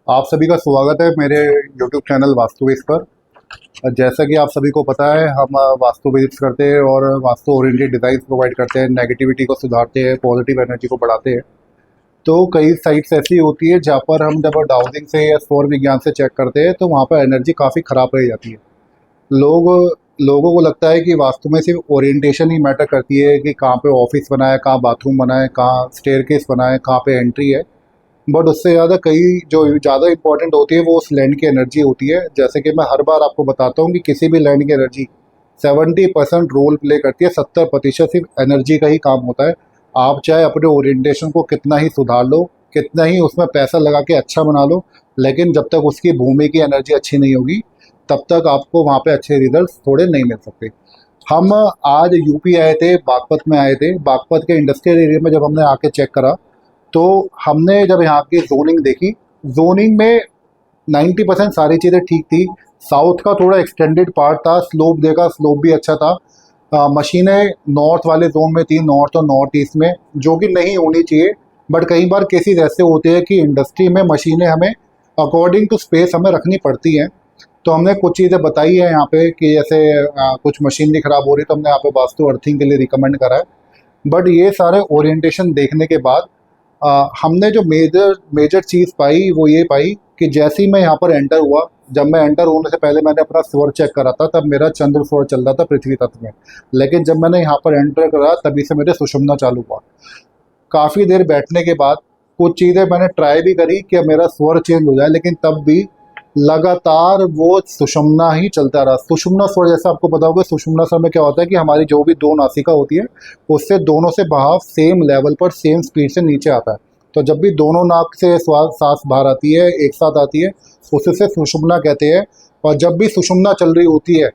आप सभी का स्वागत है मेरे YouTube चैनल वास्तुविद पर। जैसा कि आप सभी को पता है, हम वास्तुविद करते हैं और वास्तु ओरिएंटेड डिज़ाइन प्रोवाइड करते हैं, नेगेटिविटी को सुधारते हैं, पॉजिटिव एनर्जी को बढ़ाते हैं। तो कई साइट्स ऐसी होती है जहाँ पर हम जब डाउजिंग से या सौर विज्ञान से चेक करते हैं तो वहाँ पर एनर्जी काफ़ी ख़राब रह जाती है। लोग लोगों को लगता है कि वास्तु में सिर्फ ओरिएंटेशन ही मैटर करती है कि कहाँ पे ऑफिस बना है, कहाँ बाथरूम बना है, कहाँ स्टेयरकेस बना है, कहाँ पे एंट्री है। बट उससे ज़्यादा कई जो ज़्यादा इंपॉर्टेंट होती है वो उस लैंड की एनर्जी होती है। जैसे कि मैं हर बार आपको बताता हूँ कि किसी भी लैंड की एनर्जी 70% रोल प्ले करती है, 70% सिर्फ एनर्जी का ही काम होता है। आप चाहे अपने ओरिएंटेशन को कितना ही सुधार लो, कितना ही उसमें पैसा लगा के अच्छा बना लो, लेकिन जब तक उसकी भूमि की एनर्जी अच्छी नहीं होगी तब तक आपको वहाँ पे अच्छे रिजल्ट्स थोड़े नहीं मिल सकते। हम आज यूपी आए थे, बागपत में आए थे। बागपत के इंडस्ट्रियल एरिया में जब हमने आके चेक करा तो हमने जब यहाँ की जोनिंग देखी, जोनिंग में 90% सारी चीज़ें ठीक थी। साउथ का थोड़ा एक्सटेंडेड पार्ट था, स्लोप देखा, स्लोप भी अच्छा था। मशीनें नॉर्थ वाले जोन में थी, नॉर्थ और नॉर्थ ईस्ट में, जो कि नहीं होनी चाहिए। बट कई बार केसेस ऐसे होते हैं कि इंडस्ट्री में मशीनें हमें अकॉर्डिंग टू स्पेस हमें रखनी पड़ती हैं। तो हमने कुछ चीज़ें बताई है यहाँ पे कि जैसे कुछ मशीनरी ख़राब हो रही, तो हमने यहाँ पे वास्तु अर्थिंग के लिए रिकमेंड करा है। बट ये सारे ओरिएंटेशन देखने के बाद हमने जो मेजर चीज़ पाई वो ये पाई कि जैसे ही मैं यहाँ पर एंटर हुआ, जब मैं एंटर होने से पहले मैंने अपना स्वर चेक करा था, तब मेरा चंद्र स्वर चल रहा था पृथ्वी तत्व में। लेकिन जब मैंने यहाँ पर एंटर करा तभी से मेरे सुषुम्ना चालू हुआ। काफ़ी देर बैठने के बाद कुछ चीज़ें मैंने ट्राई भी करी कि मेरा स्वर चेंज हो जाए, लेकिन तब भी लगातार वो सुषुम्ना ही चलता रहा। सुषुम्ना स्वर, जैसा आपको पता होगा, सुषुम्ना स्वर में क्या होता है कि हमारी जो भी दो नासिका होती है उससे दोनों से बहाव सेम लेवल पर सेम स्पीड से नीचे आता है। तो जब भी दोनों नाक से सांस बाहर आती है, एक साथ आती है, उससे सुषुम्ना कहते हैं। और जब भी सुषुम्ना चल रही होती है,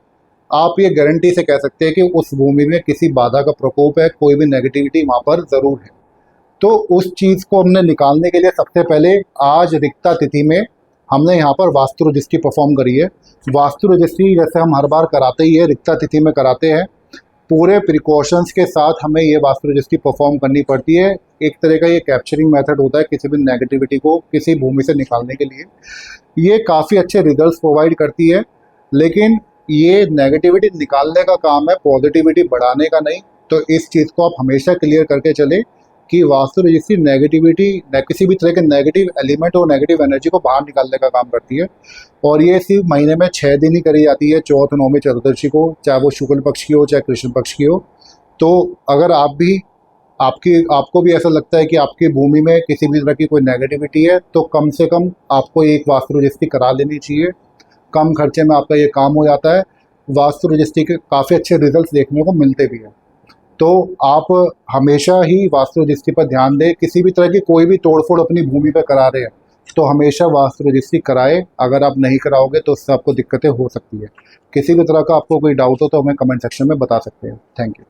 आप ये गारंटी से कह सकते हैं कि उस भूमि में किसी बाधा का प्रकोप है, कोई भी नेगेटिविटी वहाँ पर ज़रूर है। तो उस चीज़ को हमने निकालने के लिए सबसे पहले आज रिक्ता तिथि में हमने यहाँ पर वास्तु रजिस्ट्री परफॉर्म करी है। वास्तु रजिस्ट्री जैसे हम हर बार कराते ही है, रिक्ता तिथि में कराते हैं। पूरे प्रिकॉशंस के साथ हमें ये वास्तु रजिस्ट्री परफॉर्म करनी पड़ती है। एक तरह का ये कैप्चरिंग मेथड होता है किसी भी नेगेटिविटी को किसी भूमि से निकालने के लिए। ये काफ़ी अच्छे रिजल्ट्स प्रोवाइड करती है, लेकिन ये नेगेटिविटी निकालने का काम है, पॉजिटिविटी बढ़ाने का नहीं। तो इस चीज़ को आप हमेशा क्लियर करके चले कि वास्तु रजिस्ट्री नेगेटिविटी, किसी भी तरह के नेगेटिव एलिमेंट और नेगेटिव एनर्जी को बाहर निकालने का काम करती है। और ये सिर्फ महीने में 6 दिन ही करी जाती है, चौथ, नौमी, चतुर्दशी को, चाहे वो शुक्ल पक्ष की हो चाहे कृष्ण पक्ष की हो। तो अगर आप भी आपको भी ऐसा लगता है कि आपकी भूमि में किसी भी तरह की कोई नेगेटिविटी है, तो कम से कम आपको एक वास्तु रजिस्ट्री करा लेनी चाहिए। कम खर्चे में आपका ये काम हो जाता है। वास्तु रजिस्ट्री के काफ़ी अच्छे रिजल्ट देखने को मिलते भी हैं। तो आप हमेशा ही वास्तु रजिस्ट्री पर ध्यान दें। किसी भी तरह की कोई भी तोड़फोड़ अपनी भूमि पर करा रहे हैं तो हमेशा वास्तु रजिस्ट्री कराएं। अगर आप नहीं कराओगे तो उससे आपको दिक्कतें हो सकती है। किसी भी तरह का आपको कोई डाउट हो तो हमें कमेंट सेक्शन में बता सकते हैं। Thank you.